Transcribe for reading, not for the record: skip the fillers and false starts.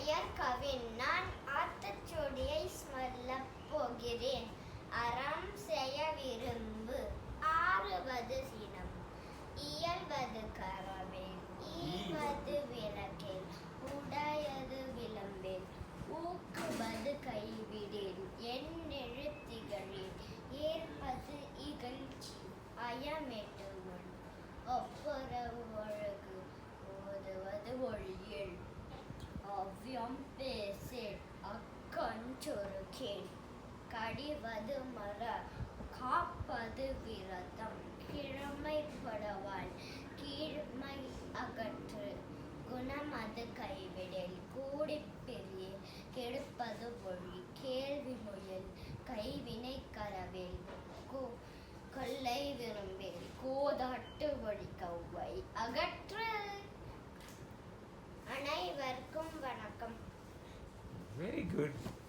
பெயர் கவின். நான் ஆத்திச்சூடியை சொல்லப் போகிறேன். அறம் செய்ய விரும்பு. ஆறுவது சினம். இயல்வது கரவேல். ஈவது விளக்கேல். உடையது விளம்பேல். ஊக்குவது கைவிடேன். எண்ணெழுத்திகளில் ஏற்பது இகழ்ச்சி. அயமெட்டுவன். ஒப்புரவு ஒழுகு. ஓதுவது ஒழியல். அவ்வியம் பேசேன். அக்கண் சொருகேன். கடிவது மர. காப்பது விரதம். கிழமைப்படவாள். கீழ்மை அகற்று. குணமது கைவிடல். கூடிப் பெரியேல். கெடுப்பது ஒழி. கேள்வி முயல். கைவினை கரவேல். கொல்லை விரும்பேல். கோதாட்டு வழி கௌவை அகற்று. அனைவருக்கும் வணக்கம். Very good.